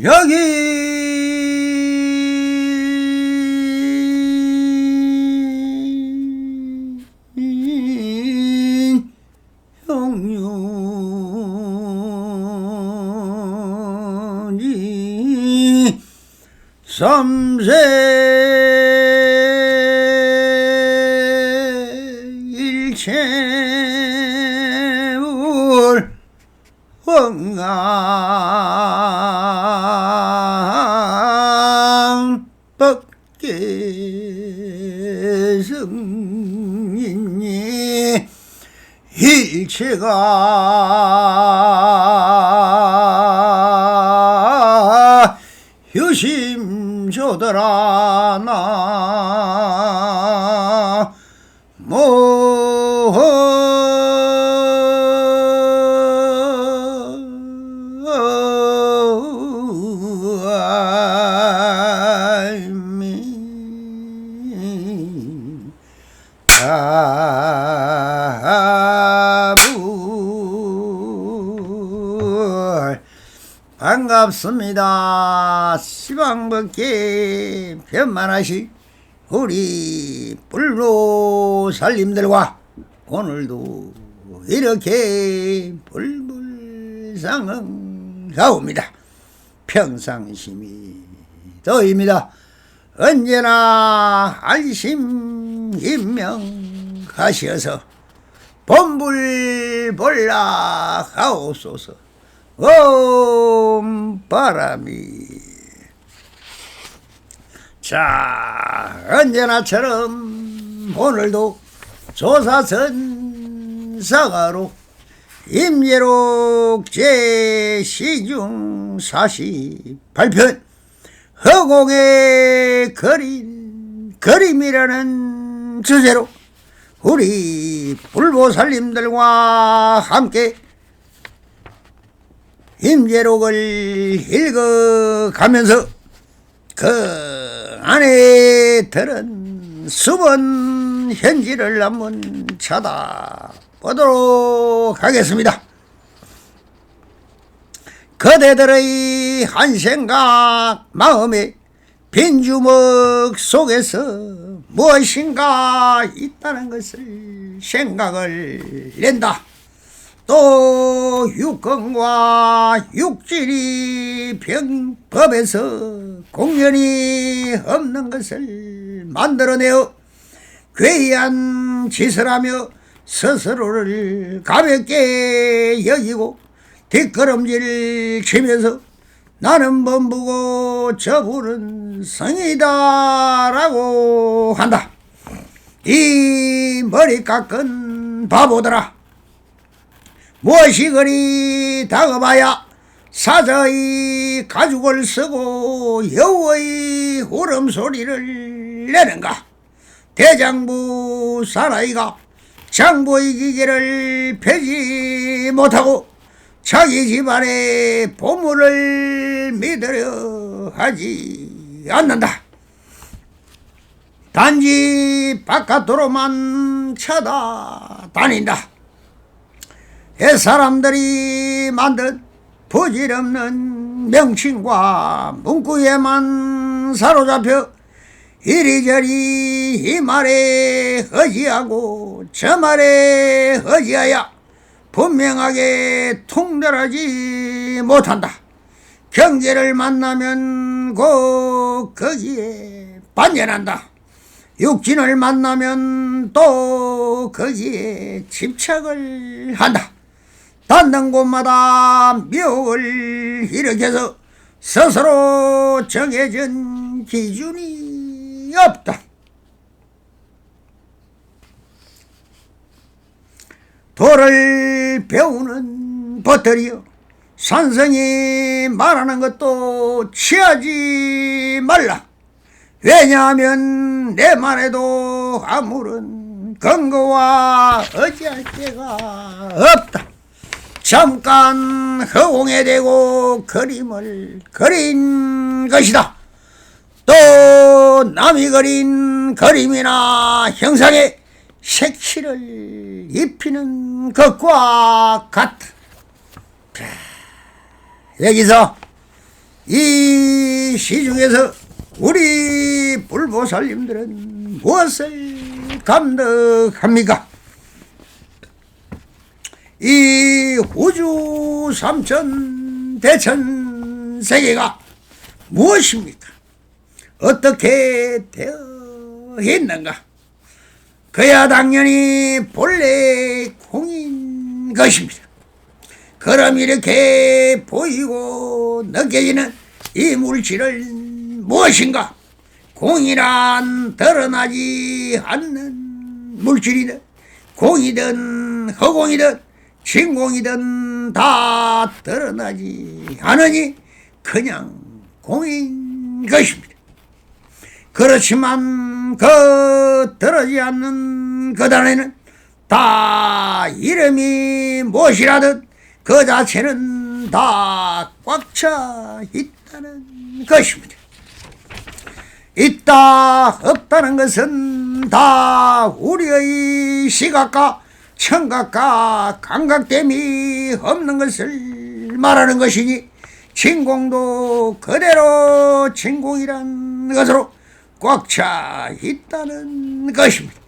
여기 형륜이 삼세 일체울 황강 법계 승인이 일체가 유심조더라 나 반갑습니다. 시방법계 변만하시 우리 불로살림들과 오늘도 이렇게 불불상응하옵니다. 평상심이 더입니다. 언제나 안심인명하시어서 본불볼락하옵소서. 바람이 자 언제나처럼 오늘도 조사선사가로 임예록 제48편 허공에 그린 그림이라는 주제로 우리 불보살님들과 함께 임예록을 읽어가면서 그 안에 들은 수번 현지를 한번 쳐다보도록 하겠습니다. 그대들의 한 생각 마음에 빈 주먹 속에서 무엇인가 있다는 것을 생각을 낸다. 또 육건과 육질이 병법에서 공연이 없는 것을 만들어내어 괴이한 짓을 하며 스스로를 가볍게 여기고 뒷걸음질 치면서 나는 범부고 저분은 성이다 라고 한다. 이 머리 깎은 바보들아, 무엇이 그리 다가봐야 사자의 가죽을 쓰고 여우의 울음소리를 내는가. 대장부 사나이가 장부의 기계를 펴지 못하고 자기 집안의 보물을 믿으려 하지 않는다. 단지 바깥으로만 쳐다다닌다. 사람들이 만든 부질없는 명칭과 문구에만 사로잡혀 이리저리 이 말에 허지하고 저 말에 허지하여 분명하게 통달하지 못한다. 경제를 만나면 곧 거기에 반전한다. 육진을 만나면 또 거기에 집착을 한다. 닿는 곳마다 묘을 일으켜서 스스로 정해진 기준이 없다. 도를 배우는 버터리여, 산성이 말하는 것도 취하지 말라. 왜냐하면 내 말에도 아무런 근거와 의지할 데가 없다. 잠깐 허공에 대고 그림을 그린 것이다. 또 남이 그린 그림이나 형상에 색칠을 입히는 것과 같다. 여기서 이 시중에서 우리 불보살님들은 무엇을 감덕합니까? 이 우주 삼천 대천 세계가 무엇입니까? 어떻게 되어 있는가? 그야 당연히 본래 공인 것입니다. 그럼 이렇게 보이고 느껴지는 이 물질을 무엇인가? 공이란 드러나지 않는 물질이든 공이든 허공이든 진공이든 다 드러나지 않으니 그냥 공인 것입니다. 그렇지만 그 드러나지 않는 그 안에는 다 이름이 무엇이라든 그 자체는 다 꽉 차 있다는 것입니다. 있다 없다는 것은 다 우리의 시각과 청각과 감각됨이 없는 것을 말하는 것이니 진공도 그대로 진공이란 것으로 꽉 차 있다는 것입니다.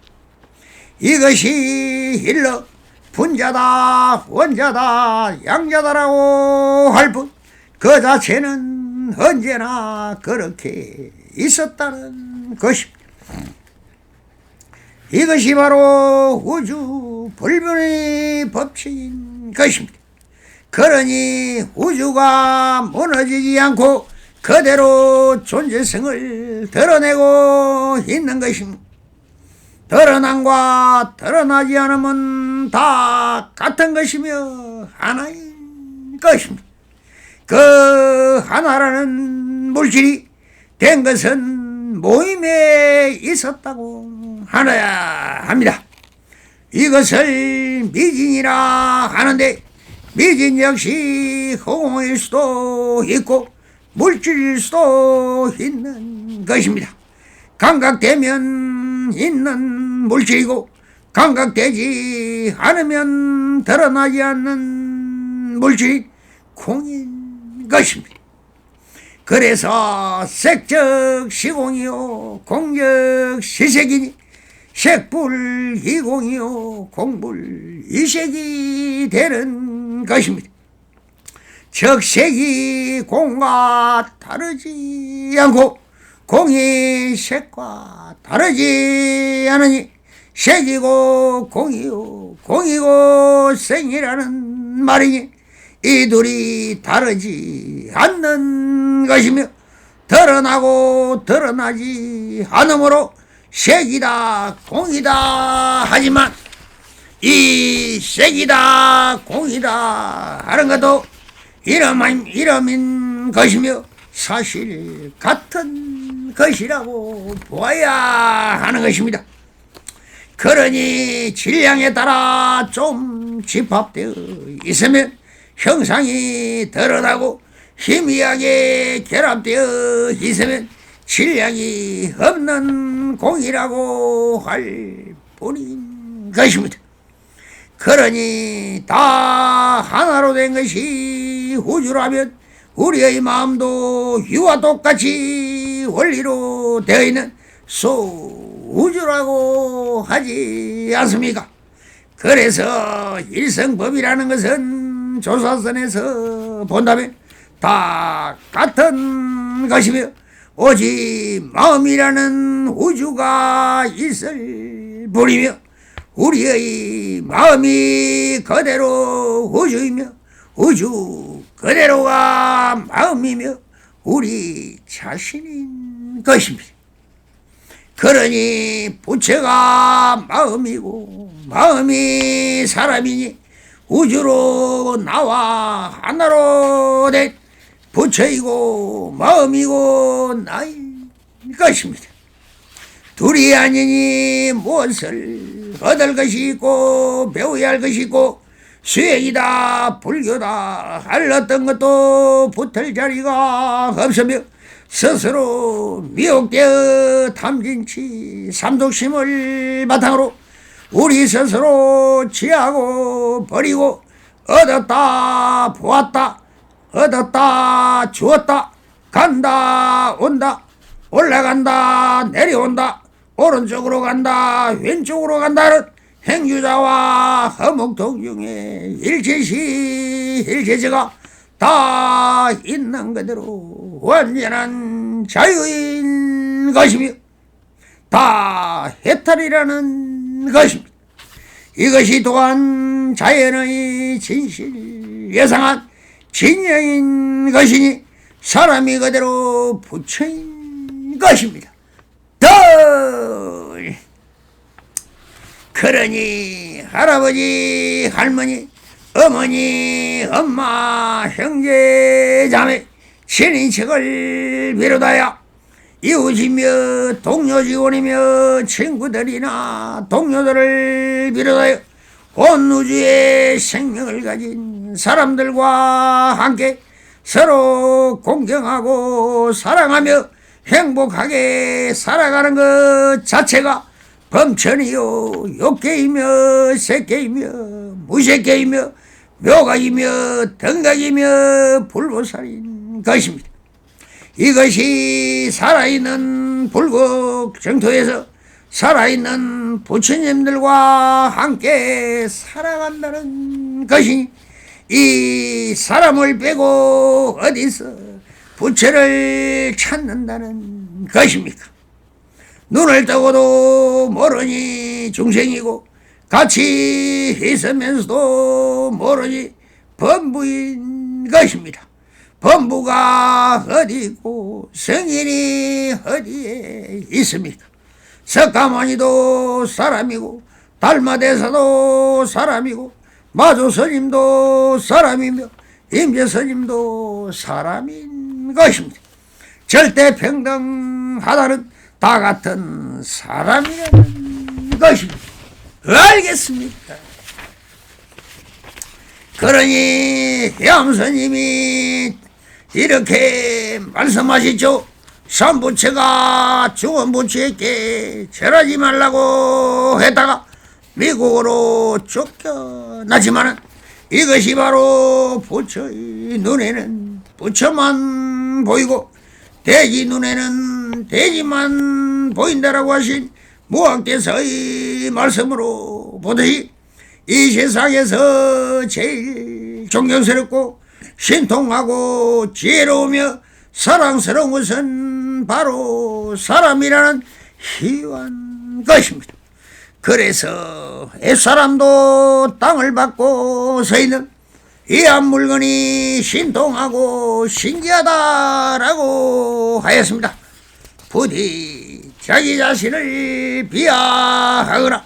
이것이 일러 분자다 원자다 양자다라고 할 뿐 그 자체는 언제나 그렇게 있었다는 것입니다. 이것이 바로 우주 불변의 법칙인 것입니다. 그러니 우주가 무너지지 않고 그대로 존재성을 드러내고 있는 것입니다. 드러남과 드러나지 않으면 다 같은 것이며 하나인 것입니다. 그 하나라는 물질이 된 것은 모임에 있었다고 하여야 합니다. 이것을 미진이라 하는데 미진 역시 허공일 수도 있고 물질일 수도 있는 것입니다. 감각되면 있는 물질이고 감각되지 않으면 드러나지 않는 물질이 공인 것입니다. 그래서 색적 시공이요 공적 시색이니 색불 이공이요 공불 이색이 되는 것입니다. 즉 색이 공과 다르지 않고 공이 색과 다르지 않으니 색이고 공이요 공이고 색이라는 말이니 이 둘이 다르지 않는 것이며 드러나고 드러나지 않으므로 색이다 공이다 하지만 이 색이다 공이다 하는 것도 이름인 것이며 사실 같은 것이라고 보아야 하는 것입니다. 그러니 질량에 따라 좀 집합되어 있으면 형상이 드러나고 희미하게 결합되어 있으면 질량이 없는 공이라고 할 뿐인 것입니다. 그러니 다 하나로 된 것이 우주라면 우리의 마음도 이와 똑같이 원리로 되어 있는 소우주라고 하지 않습니까? 그래서 일성법이라는 것은 조사선에서 본다면 다 같은 것이며 오직 마음이라는 우주가 있을 뿐이며 우리의 마음이 그대로 우주이며 우주 그대로가 마음이며 우리 자신인 것입니다. 그러니 부처가 마음이고 마음이 사람이니 우주로 나와 하나로 된 부처이고 마음이고 나인 것입니다. 둘이 아니니 무엇을 얻을 것이 있고 배워야 할 것이 있고 수행이다 불교다 할 어떤 것도 붙을 자리가 없으며 스스로 미혹되어 탐진치 삼독심을 바탕으로 우리 스스로 취하고 버리고 얻었다 보았다 얻었다 주었다 간다 온다 올라간다 내려온다 오른쪽으로 간다 왼쪽으로 간다는 행주자와 허목동중의 일체시 일체제가 다 있는 그대로 완전한 자유인 것이며 다 해탈이라는 것입니다. 이것이 또한 자연의 진실 예상한 진영인 것이니 사람이 그대로 부처인 것입니다. 그러니 할아버지 할머니 어머니 엄마 형제 자매 친인척을 비롯하여 이웃이며 동료 직원이며 친구들이나 동료들을 비롯하여 온 우주의 생명을 가진 사람들과 함께 서로 공경하고 사랑하며 행복하게 살아가는 것 자체가 범천이요 욕계이며 색계이며 무색계이며 묘각이며 덩각이며 불보살인 것입니다. 이것이 살아있는 불국 정토에서 살아있는 부처님들과 함께 살아간다는 것이니 이 사람을 빼고 어디서 부처를 찾는다는 것입니까? 눈을 뜨고도 모르니 중생이고 같이 있으면서도 모르니 범부인 것입니다. 범부가 어디 있고 성인이 어디에 있습니까? 석가모니도 사람이고 달마대사도 사람이고 마조스님도 사람이며 임재스님도 사람인 것입니다. 절대 평등하다는 다 같은 사람이라는 것입니다. 알겠습니까? 그러니 양스님이 이렇게 말씀하시죠. 삼부처가 중원부처에게 절하지 말라고 했다가 미국으로 쫓겨나지만은 이것이 바로 부처의 눈에는 부처만 보이고 대지 눈에는 대지만 보인다라고 하신 무학대서의 말씀으로 보듯이 이 세상에서 제일 존경스럽고 신통하고 지혜로우며 사랑스러운 것은 바로 사람이라는 희귀한 것입니다. 그래서 옛사람도 땅을 받고 서 있는 이 한 물건이 신통하고 신기하다라고 하였습니다. 부디 자기 자신을 비하하거나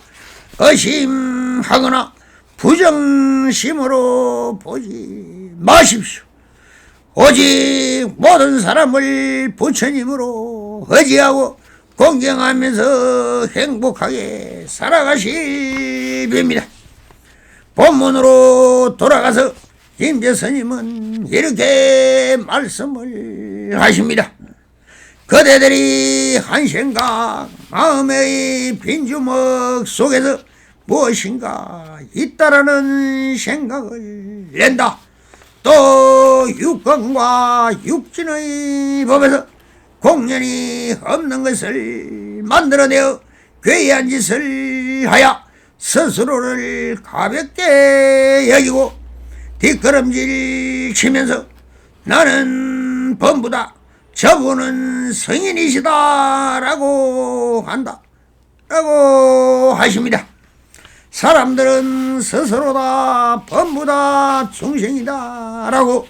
의심하거나 부정심으로 보지 마십시오. 오직 모든 사람을 부처님으로 의지하고 공경하면서 행복하게 살아가시 빕니다. 본문으로 돌아가서 임재스님은 이렇게 말씀을 하십니다. 그대들이 한 생각 마음의 빈주먹 속에서 무엇인가 있다라는 생각을 낸다. 또 육根과 육진의 법에서 공연이 없는 것을 만들어내어 괴이한 짓을 하여 스스로를 가볍게 여기고 뒷걸음질 치면서 나는 범부다, 저분은 성인이시다 라고 한다 라고 하십니다. 사람들은 스스로 다 범부다, 중생이다 라고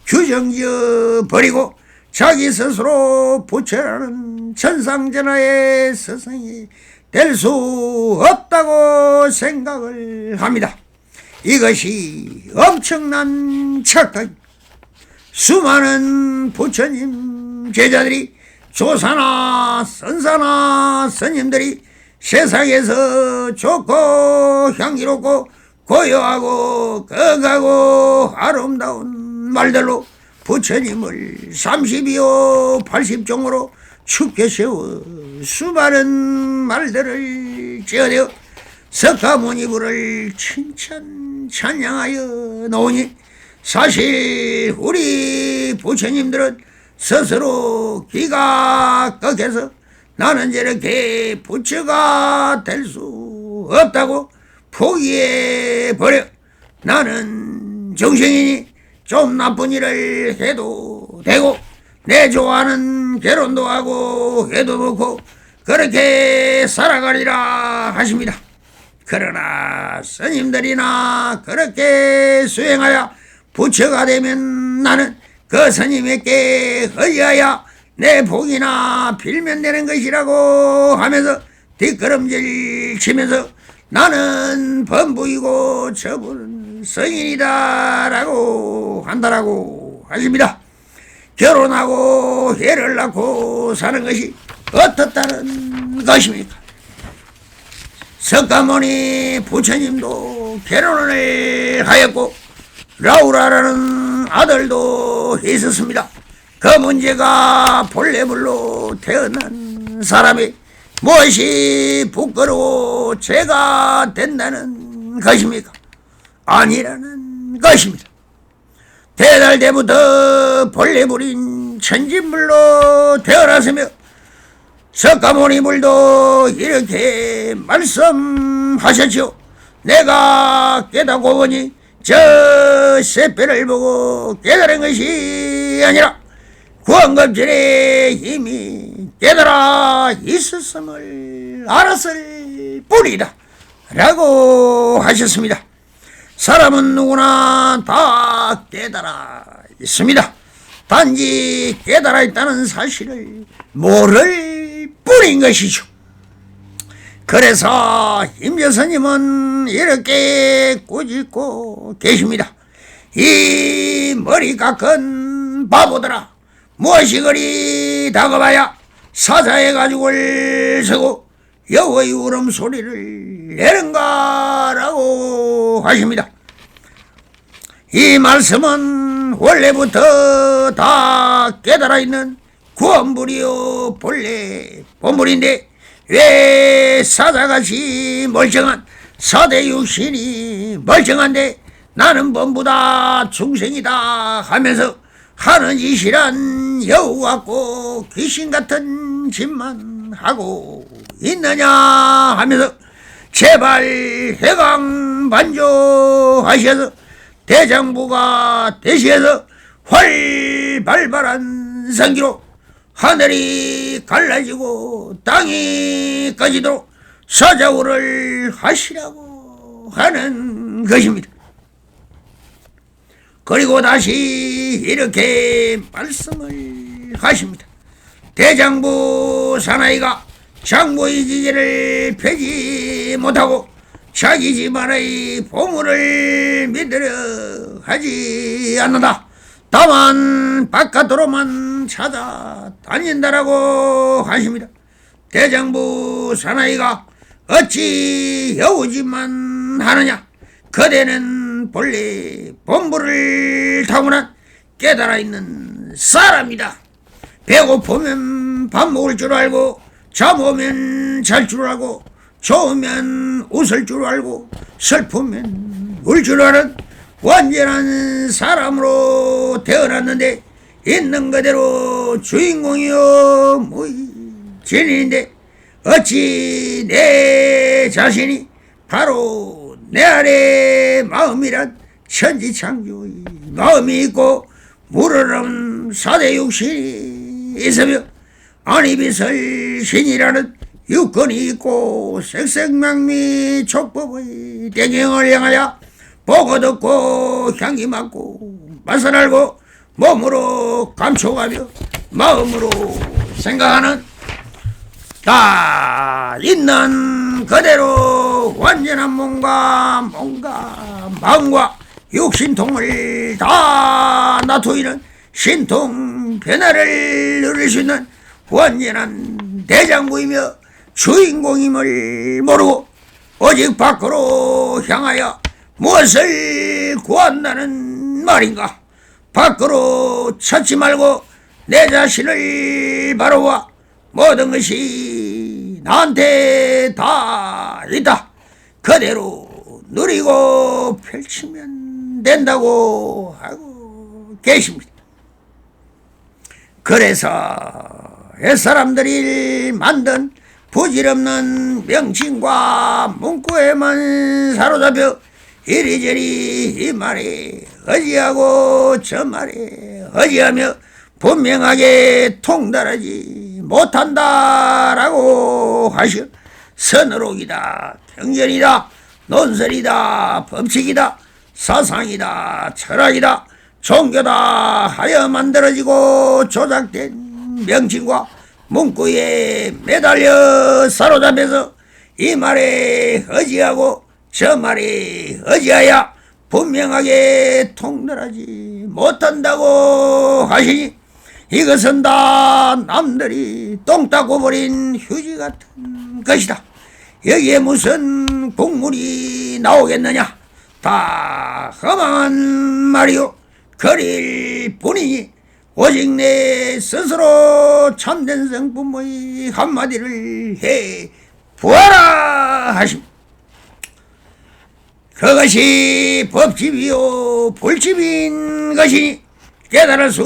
규정지어 버리고 자기 스스로 부처라는 천상전하의 스승이 될 수 없다고 생각을 합니다. 이것이 엄청난 착각입니다. 수많은 부처님 제자들이 조사나 선사나 스님들이 세상에서 좋고 향기롭고 고요하고 거하고 아름다운 말들로 부처님을 30이요 80종으로 축켜 세워 수많은 말들을 지어내어 석가모니부를 칭찬 찬양하여 놓으니 사실 우리 부처님들은 스스로 기가 꺾여서 나는 저렇게 부처가 될 수 없다고 포기해버려. 나는 정신이니 좀 나쁜 일을 해도 되고 내 좋아하는 결혼도 하고 해도 놓고 그렇게 살아가리라 하십니다. 그러나 스님들이나 그렇게 수행하여 부처가 되면 나는 그 스님에게 의하여 내 복이나 빌면 되는 것이라고 하면서 뒷걸음질 치면서 나는 범부이고 저분은 성인이다 라고 한다라고 하십니다. 결혼하고 애를 낳고 사는 것이 어떻다는 것입니까? 석가모니 부처님도 결혼을 하였고 라우라라는 아들도 있었습니다. 그 문제가 본래불로 태어난 사람이 무엇이 부끄러워 죄가 된다는 것입니까? 아니라는 것입니다. 대달 때부터 본래불인 천진물로 태어났으며 석가모니물도 이렇게 말씀하셨죠. 내가 깨닫고 보니 저 샛별을 보고 깨달은 것이 아니라 구원급질에 이미 깨달아 있었음을 알았을 뿐이다 라고 하셨습니다. 사람은 누구나 다 깨달아 있습니다. 단지 깨달아 있다는 사실을 모를 뿐인 것이죠. 그래서 임재스님은 이렇게 꾸짖고 계십니다. 이 머리 깎은 바보들아, 무엇이 그리 다가봐야 사자의 가죽을 쓰고 여호의 울음소리를 내는가라고 하십니다. 이 말씀은 원래부터 다 깨달아 있는 구원불이요 본래 본불인데 왜 사자같이 멀쩡한 사대 육신이 멀쩡한데 나는 전부 다 중생이다 하면서 하는 짓이란 여우 같고 귀신 같은 짓만 하고 있느냐 하면서 제발 해강반조하셔서 대장부가 되시어서 활발발한 성기로 하늘이 갈라지고 땅이 꺼지도록 사자우를 하시라고 하는 것입니다. 그리고 다시 이렇게 말씀을 하십니다. 대장부 사나이가 장부의 기계를 펴지 못하고 자기 집안의 보물을 믿으려 하지 않는다. 다만 바깥으로만 찾아다닌다라고 하십니다. 대장부 사나이가 어찌 여우짓만 하느냐? 그대는 본래 본부를 타고난 깨달아 있는 사람이다. 배고프면 밥 먹을 줄 알고 잠 오면 잘 줄 알고 좋으면 웃을 줄 알고 슬프면 울 줄 아는 완전한 사람으로 태어났는데 있는 그대로 주인공이요 진인데 어찌 내 자신이 바로 내 안에 마음이란 천지창조의 마음이 있고 물으름 사대 육신이 있으며 안이비설 신이라는 유권이 있고 색색명미 촉법의 대경을 향하여 보고 듣고 향기 맡고 맛을 알고 몸으로 감촉하며 마음으로 생각하는 다 있는 그대로 완전한 몸과 마음과 육신통을 다 놔두이는 신통 변화를 누릴 수 있는 완전한 대장부이며 주인공임을 모르고 오직 밖으로 향하여 무엇을 구한다는 말인가? 밖으로 찾지 말고 내 자신을 바라봐. 모든 것이 나한테 다 있다. 그대로 누리고 펼치면 된다고 하고 계십니다. 그래서 옛사람들이 만든 부질없는 명칭과 문구에만 사로잡혀 이리저리 이 말에 어지하고 저 말에 어지하며 분명하게 통달하지 못한다라고 하시오. 선어록이다, 경전이다, 논설이다, 법칙이다, 사상이다, 철학이다, 종교다 하여 만들어지고 조작된 명칭과 문구에 매달려 사로잡혀서 이 말에 어지하고 저 말에 어지하여 분명하게 통달하지 못한다고 하시니 이것은 다 남들이 똥 닦고 버린 휴지 같은 것이다. 여기에 무슨 국물이 나오겠느냐. 다 허망한 말이요 거릴 뿐이니 오직 내 스스로 참된 성품의 한마디를 해 부하라 하십니다. 그것이 법집이요 불집인 것이니 깨달을 수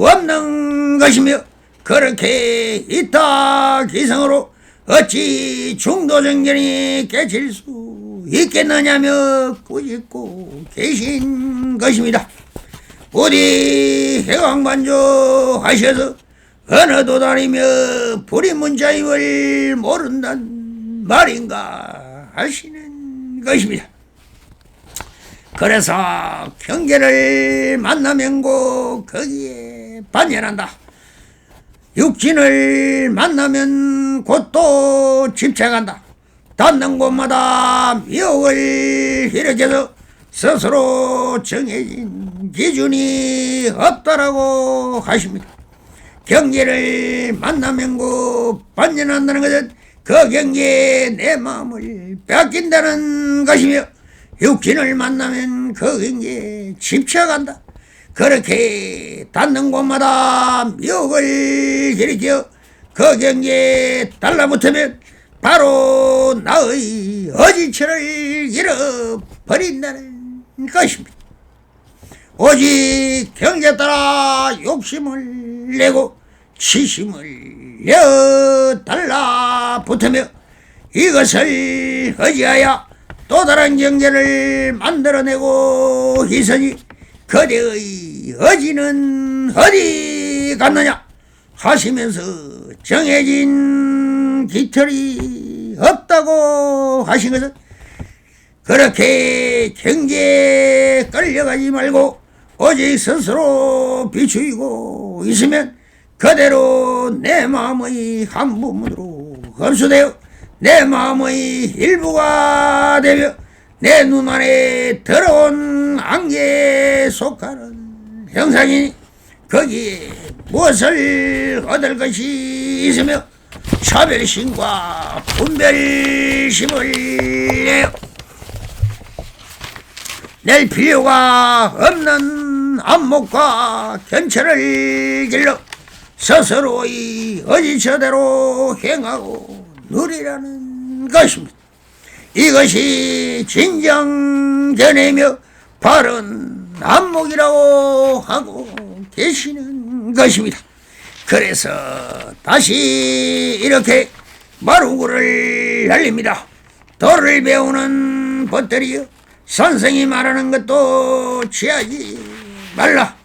없는 것이며 그렇게 이타기성으로 어찌 중도정견이 깨칠 수 있겠느냐며 꾸짖고 계신 것입니다. 부디 해광반조 하셔서 어느 도다리며 불임문자임을 모른단 말인가 하시는 것입니다. 그래서 경계를 만나면 곧 거기에 반연한다. 육진을 만나면 곧 또 집착한다. 닿는 곳마다 미혹을 일으켜서 스스로 정해진 기준이 없다라고 하십니다. 경계를 만나면 곧 반연한다는 것은 그 경계에 내 마음을 뺏긴다는 것이며 육신을 만나면 그 경계에 집착한다. 그렇게 닿는 곳마다 미혹을 일으켜 그 경계에 달라붙으면 바로 나의 어지처를 잃어버린다는 것입니다. 오직 경계에 따라 욕심을 내고 치심을 내 달라붙으며 이것을 의지하여 또 다른 경계를 만들어내고 있으니 그대의 의지는 어디 갔느냐 하시면서 정해진 깃털이 없다고 하신 것은 그렇게 경계에 끌려가지 말고 오직 스스로 비추이고 있으면 그대로 내 마음의 한 부분으로 흡수되어 내 마음의 일부가 되며 내 눈 안에 들어온 안개에 속하는 형상이니 거기에 무엇을 얻을 것이 있으며 차별심과 분별심을 내어 낼 필요가 없는 안목과 견철을 길러 스스로의 의지처대로 행하고 누리라는 것입니다. 이것이 진정 견해며 바른 안목이라고 하고 계시는 것입니다. 그래서 다시 이렇게 마루구를 날립니다. 도를 배우는 벗들이여 선생이 말하는 것도 취하지 말라.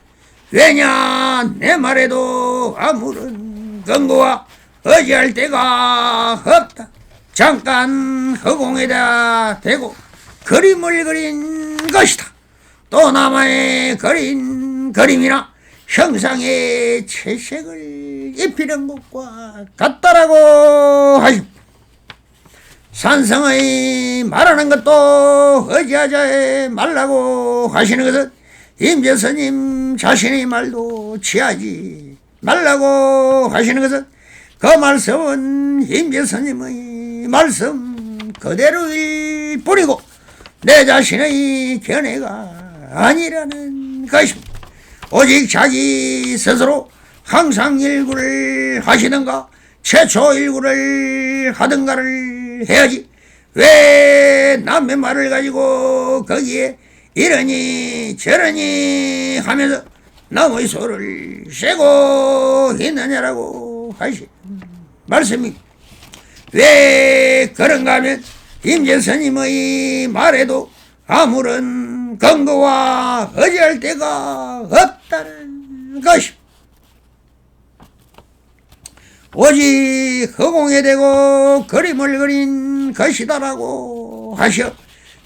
왜냐 내 말에도 아무런 근거와 의지할 데가 없다. 잠깐 허공에다 대고 그림을 그린 것이다. 또 나만의 그린 그림이나 형상에 채색을 입히는 것과 같다라고 하십니다. 산성의 말하는 것도 의지하지 말라고 하시는 것은 임재스님 자신의 말도 취하지 말라고 하시는 것은 그 말씀은 임재스님의 말씀 그대로일 뿐이고 내 자신의 견해가 아니라는 것입니다. 오직 자기 스스로 항상 일구를 하시든가 최초 일구를 하든가를 해야지 왜 남의 말을 가지고 거기에 이러니 저러니 하면서 남의 소를 세고 있느냐라고 하시 말씀이 왜 그런가 하면 임재스님의 말에도 아무런 근거와 의지할 데가 없다는 것입니다. 오직 허공에 대고 그림을 그린 것이다라고 하셔.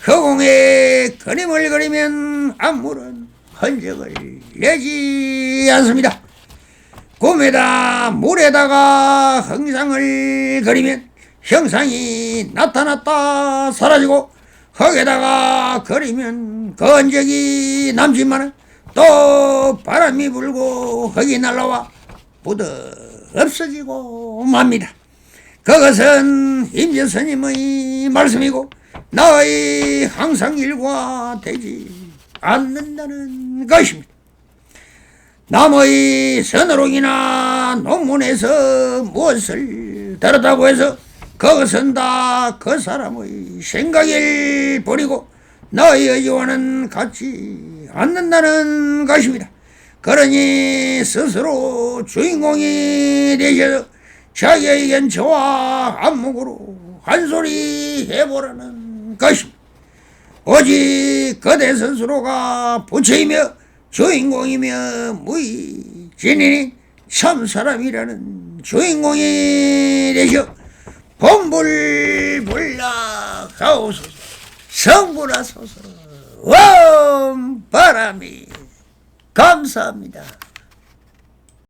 허공에 그림을 그리면 아무런 흔적을 내지 않습니다. 꿈에다 물에다가 형상을 그리면 형상이 나타났다 사라지고, 흙에다가 그리면 그 흔적이 남지만 또 바람이 불고 흙이 날라와 묻어 없어지고 맙니다. 그것은 임재스님의 말씀이고 나의 항상 일과되지 않는다는 것입니다. 남의 선어록이나 논문에서 무엇을 들었다고 해서 그것은 다 그 사람의 생각일 뿐이고 너의 의지와는 같지 않는다는 것입니다. 그러니 스스로 주인공이 되셔서 자기의 연처와 안목으로 한 소리 해보라는 것입니다. 오직 그대 스스로가 부처이며 주인공이며 무의진인이 참사람이라는 주인공이 되셔 본불불락하오소서 성불하소서. 원 바람이 감사합니다.